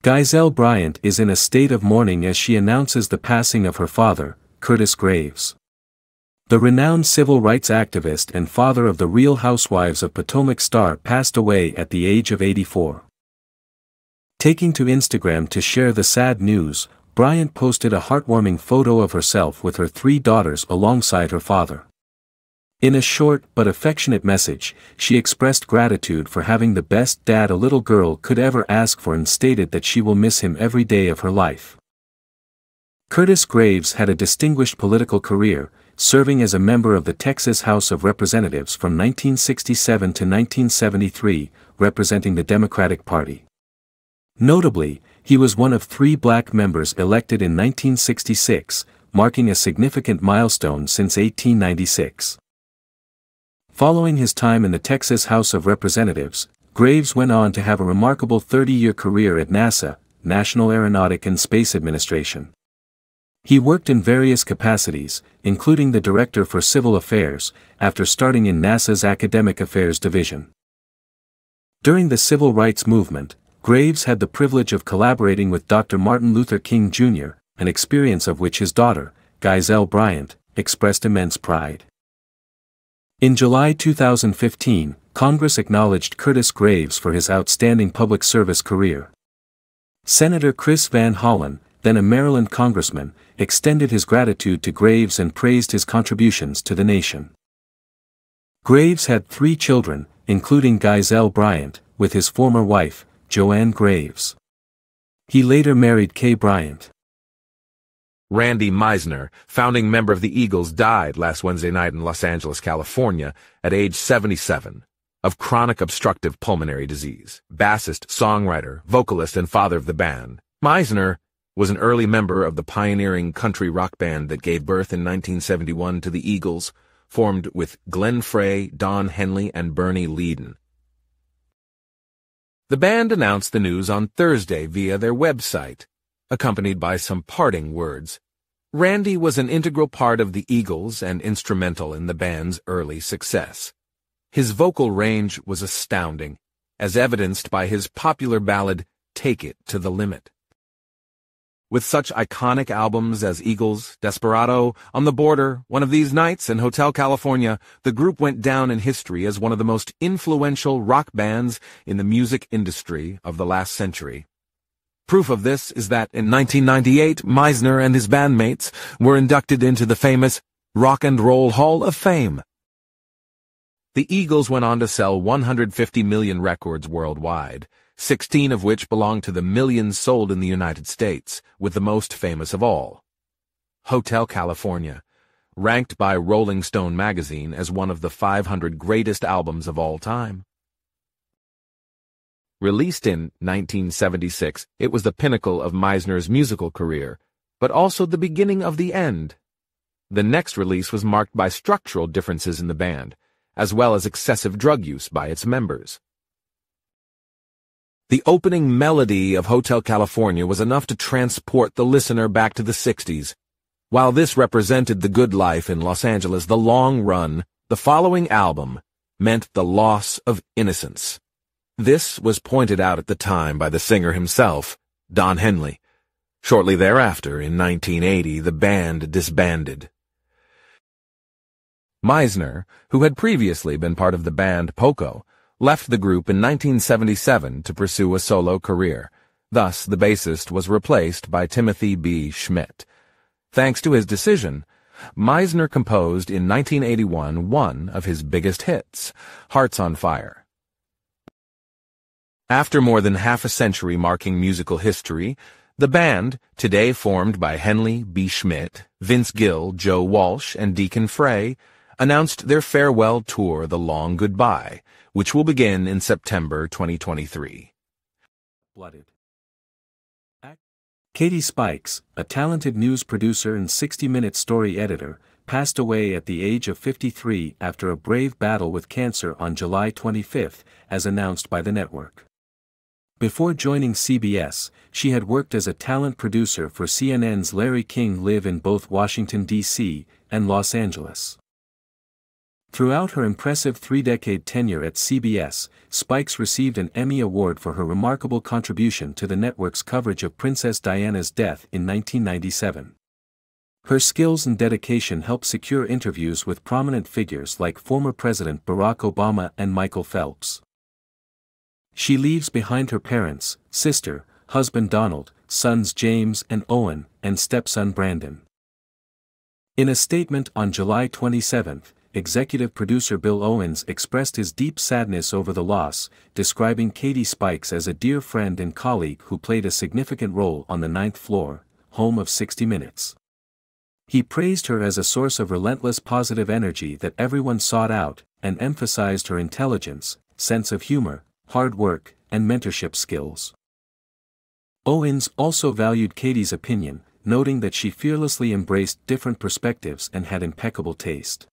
Giselle Bryant is in a state of mourning as she announces the passing of her father, Curtis Graves. The renowned civil rights activist and father of the Real Housewives of Potomac star passed away at the age of 84. Taking to Instagram to share the sad news, Bryant posted a heartwarming photo of herself with her 3 daughters alongside her father. In a short but affectionate message, she expressed gratitude for having the best dad a little girl could ever ask for and stated that she will miss him every day of her life. Curtis Graves had a distinguished political career, serving as a member of the Texas House of Representatives from 1967 to 1973, representing the Democratic Party. Notably, he was one of 3 black members elected in 1966, marking a significant milestone since 1896. Following his time in the Texas House of Representatives, Graves went on to have a remarkable 30-year career at NASA, National Aeronautic and Space Administration. He worked in various capacities, including the Director for Civil Affairs, after starting in NASA's Academic Affairs Division. During the Civil Rights Movement, Graves had the privilege of collaborating with Dr. Martin Luther King Jr., an experience of which his daughter, Giselle Bryant, expressed immense pride. In July 2015, Congress acknowledged Curtis Graves for his outstanding public service career. Senator Chris Van Hollen, then a Maryland congressman, extended his gratitude to Graves and praised his contributions to the nation. Graves had 3 children, including Giselle Bryant, with his former wife, Joanne Graves. He later married Kay Bryant. Randy Meisner, founding member of the Eagles, died last Wednesday night in Los Angeles, California, at age 77, of chronic obstructive pulmonary disease. Bassist, songwriter, vocalist, and father of the band, Meisner was an early member of the pioneering country rock band that gave birth in 1971 to the Eagles, formed with Glenn Frey, Don Henley, and Bernie Leadon. The band announced the news on Thursday via their website, accompanied by some parting words. Randy was an integral part of the Eagles and instrumental in the band's early success. His vocal range was astounding, as evidenced by his popular ballad, Take It to the Limit. With such iconic albums as Eagles, Desperado, On the Border, One of These Nights, and Hotel California, the group went down in history as one of the most influential rock bands in the music industry of the last century. Proof of this is that in 1998, Meisner and his bandmates were inducted into the famous Rock and Roll Hall of Fame. The Eagles went on to sell 150 million records worldwide, 16 of which belong to the millions sold in the United States, with the most famous of all, Hotel California, ranked by Rolling Stone magazine as one of the 500 greatest albums of all time. Released in 1976, it was the pinnacle of Meisner's musical career, but also the beginning of the end. The next release was marked by structural differences in the band, as well as excessive drug use by its members. The opening melody of Hotel California was enough to transport the listener back to the 60s. While this represented the good life in Los Angeles the long run, the following album meant the loss of innocence. This was pointed out at the time by the singer himself, Don Henley. Shortly thereafter, in 1980, the band disbanded. Meisner, who had previously been part of the band Poco, left the group in 1977 to pursue a solo career. Thus, the bassist was replaced by Timothy B. Schmidt. Thanks to his decision, Meisner composed in 1981 one of his biggest hits, Hearts on Fire. After more than half a century marking musical history, the band, today formed by Henley B. Schmidt, Vince Gill, Joe Walsh, and Deacon Frey, announced their farewell tour, The Long Goodbye, which will begin in September 2023. Blooded. Katie Spikes, a talented news producer and 60 Minutes story editor, passed away at the age of 53 after a brave battle with cancer on July 25, as announced by the network. Before joining CBS, she had worked as a talent producer for CNN's Larry King Live in both Washington, D.C., and Los Angeles. Throughout her impressive three-decade tenure at CBS, Spikes received an Emmy Award for her remarkable contribution to the network's coverage of Princess Diana's death in 1997. Her skills and dedication helped secure interviews with prominent figures like former President Barack Obama and Michael Phelps. She leaves behind her parents, sister, husband Donald, sons James and Owen, and stepson Brandon. In a statement on July 27, executive producer Bill Owens expressed his deep sadness over the loss, describing Katie Spikes as a dear friend and colleague who played a significant role on the ninth floor, home of 60 Minutes. He praised her as a source of relentless positive energy that everyone sought out, and emphasized her intelligence, sense of humor, hard work, and mentorship skills. Owens also valued Katie's opinion, noting that she fearlessly embraced different perspectives and had impeccable taste.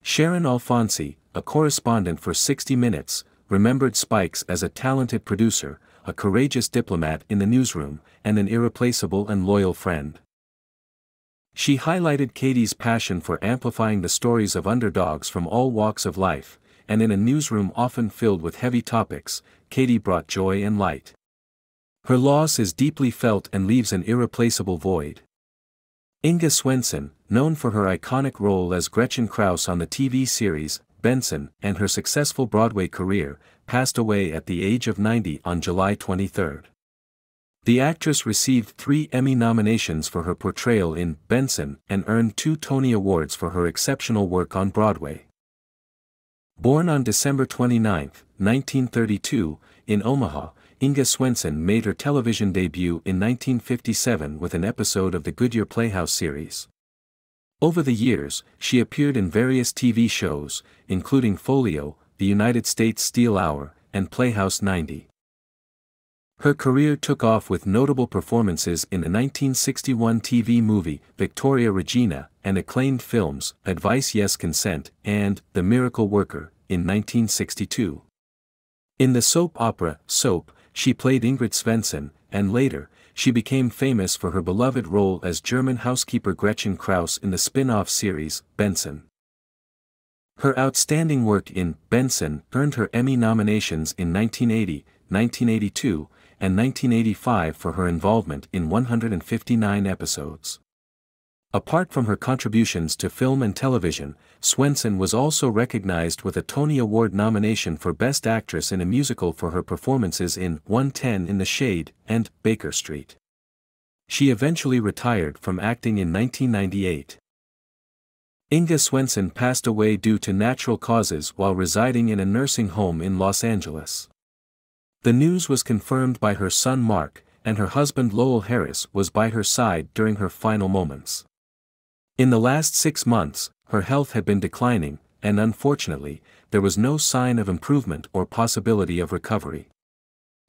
Sharon Alfonsi, a correspondent for 60 Minutes, remembered Spikes as a talented producer, a courageous diplomat in the newsroom, and an irreplaceable and loyal friend. She highlighted Katie's passion for amplifying the stories of underdogs from all walks of life, and in a newsroom often filled with heavy topics, Katie brought joy and light. Her loss is deeply felt and leaves an irreplaceable void. Inga Swenson, known for her iconic role as Gretchen Krauss on the TV series Benson and her successful Broadway career, passed away at the age of 90 on July 23. The actress received 3 Emmy nominations for her portrayal in Benson and earned 2 Tony Awards for her exceptional work on Broadway. Born on December 29, 1932, in Omaha, Inga Swenson made her television debut in 1957 with an episode of the Goodyear Playhouse series. Over the years, she appeared in various TV shows, including Folio, The United States Steel Hour, and Playhouse 90. Her career took off with notable performances in the 1961 TV movie Victoria Regina and acclaimed films Advice Yes Consent and The Miracle Worker in 1962. In the soap opera Soap, she played Ingrid Svensson, and later, she became famous for her beloved role as German housekeeper Gretchen Krauss in the spin-off series Benson. Her outstanding work in Benson earned her Emmy nominations in 1980, 1982, and 1985 for her involvement in 159 episodes. Apart from her contributions to film and television, Swenson was also recognized with a Tony Award nomination for Best Actress in a Musical for her performances in 110 in the Shade and Baker Street. She eventually retired from acting in 1998. Inga Swenson passed away due to natural causes while residing in a nursing home in Los Angeles. The news was confirmed by her son Mark, and her husband Lowell Harris was by her side during her final moments. In the last 6 months, her health had been declining, and unfortunately, there was no sign of improvement or possibility of recovery.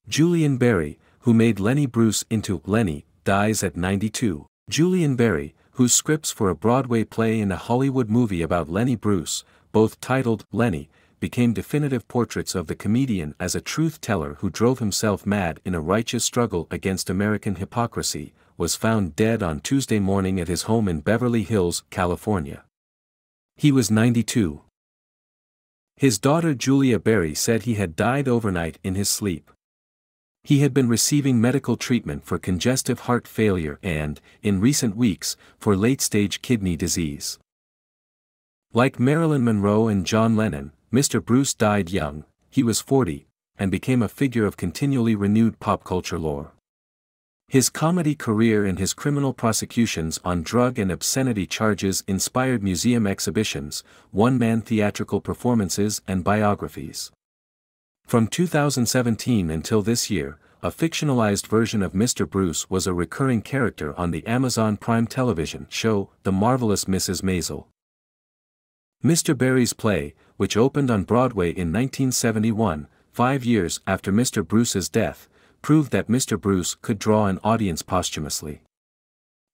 Julian Barry, who made Lenny Bruce into Lenny, dies at 92. Julian Barry, whose scripts for a Broadway play and a Hollywood movie about Lenny Bruce, both titled Lenny, became definitive portraits of the comedian as a truth-teller who drove himself mad in a righteous struggle against American hypocrisy, was found dead on Tuesday morning at his home in Beverly Hills, California. He was 92. His daughter Julia Barry said he had died overnight in his sleep. He had been receiving medical treatment for congestive heart failure and, in recent weeks, for late-stage kidney disease. Like Marilyn Monroe and John Lennon, Mr. Bruce died young. He was 40, and became a figure of continually renewed pop culture lore. His comedy career and his criminal prosecutions on drug and obscenity charges inspired museum exhibitions, one-man theatrical performances and biographies. From 2017 until this year, a fictionalized version of Mr. Bruce was a recurring character on the Amazon Prime television show The Marvelous Mrs. Maisel. Mr. Barry's play, which opened on Broadway in 1971, 5 years after Mr. Bruce's death, proved that Mr. Bruce could draw an audience posthumously.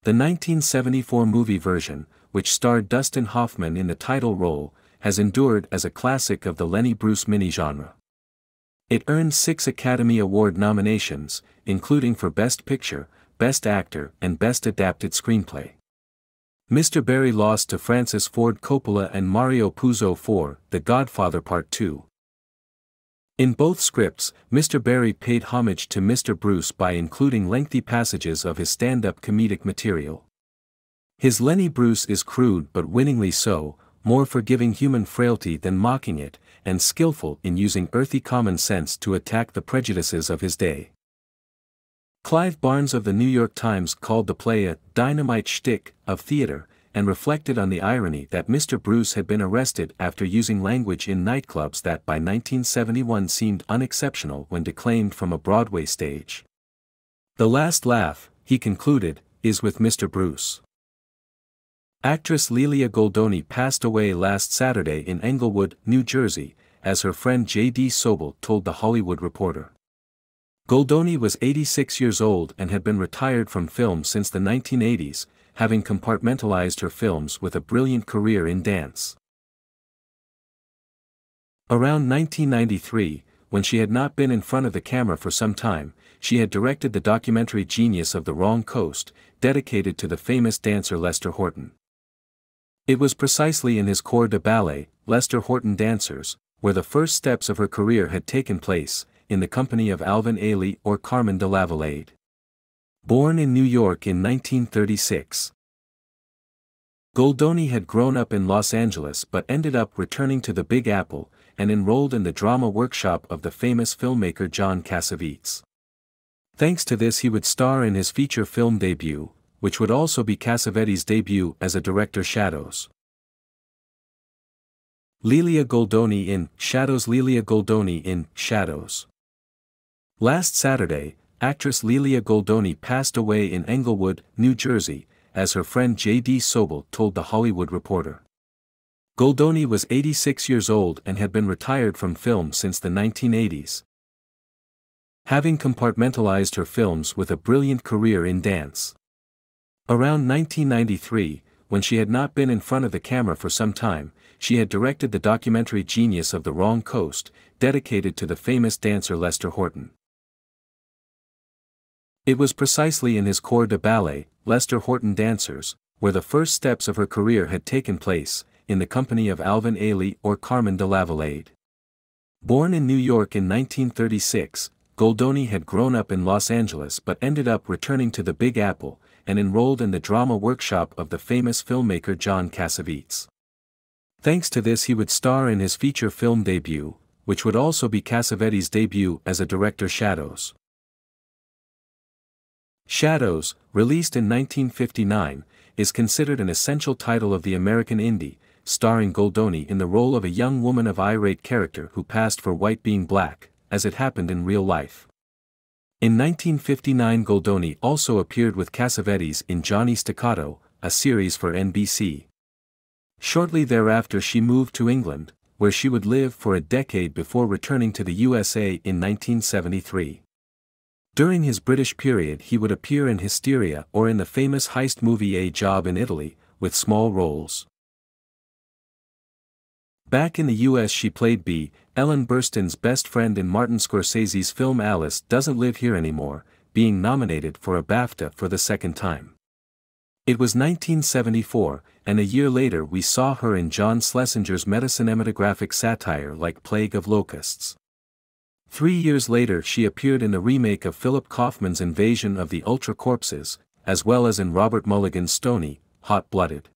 The 1974 movie version, which starred Dustin Hoffman in the title role, has endured as a classic of the Lenny Bruce mini-genre. It earned 6 Academy Award nominations, including for Best Picture, Best Actor and Best Adapted Screenplay. Mr. Barry lost to Francis Ford Coppola and Mario Puzo for The Godfather Part 2. In both scripts, Mr. Barry paid homage to Mr. Bruce by including lengthy passages of his stand-up comedic material. His Lenny Bruce is crude but winningly so, more forgiving human frailty than mocking it, and skillful in using earthy common sense to attack the prejudices of his day. Clive Barnes of the New York Times called the play a dynamite shtick of theater, and reflected on the irony that Mr. Bruce had been arrested after using language in nightclubs that by 1971 seemed unexceptional when declaimed from a Broadway stage. The last laugh, he concluded, is with Mr. Bruce. Actress Lelia Goldoni passed away last Saturday in Englewood, New Jersey, as her friend J.D. Sobel told The Hollywood Reporter. Goldoni was 86 years old and had been retired from film since the 1980s, having compartmentalized her films with a brilliant career in dance. Around 1993, when she had not been in front of the camera for some time, she had directed the documentary Genius of the Wrong Coast, dedicated to the famous dancer Lester Horton. It was precisely in his corps de ballet, Lester Horton Dancers, where the first steps of her career had taken place, in the company of Alvin Ailey or Carmen de Lavalade. Born in New York in 1936, Goldoni had grown up in Los Angeles but ended up returning to the Big Apple, and enrolled in the drama workshop of the famous filmmaker John Cassavetes. Thanks to this he would star in his feature film debut, which would also be Cassavetes' debut as a director. Shadows. Lelia Goldoni in Shadows. Lelia Goldoni in Shadows. Last Saturday, actress Lelia Goldoni passed away in Englewood, New Jersey, as her friend J.D. Sobel told The Hollywood Reporter. Goldoni was 86 years old and had been retired from film since the 1980s, having compartmentalized her films with a brilliant career in dance. Around 1993, when she had not been in front of the camera for some time, she had directed the documentary Genius of the Wrong Coast, dedicated to the famous dancer Lester Horton. It was precisely in his corps de ballet, Lester Horton Dancers, where the first steps of her career had taken place, in the company of Alvin Ailey or Carmen de Lavalade. Born in New York in 1936, Goldoni had grown up in Los Angeles but ended up returning to the Big Apple, and enrolled in the drama workshop of the famous filmmaker John Cassavetes. Thanks to this he would star in his feature film debut, which would also be Cassavetes' debut as a director. Shadows. Shadows, released in 1959, is considered an essential title of the American indie, starring Goldoni in the role of a young woman of irate character who passed for white being black, as it happened in real life. In 1959 Goldoni also appeared with Cassavetes in Johnny Staccato, a series for NBC. Shortly thereafter she moved to England, where she would live for a decade before returning to the USA in 1973. During his British period he would appear in Hysteria or in the famous heist movie A Job in Italy, with small roles. Back in the US she played B. Ellen Burstyn's best friend in Martin Scorsese's film Alice Doesn't Live Here Anymore, being nominated for a BAFTA for the second time. It was 1974, and a year later we saw her in John Schlesinger's meta-cinematographic satire Like Plague of Locusts. 3 years later she appeared in the remake of Philip Kaufman's Invasion of the Ultra Corpses, as well as in Robert Mulligan's Stony, Hot-Blooded.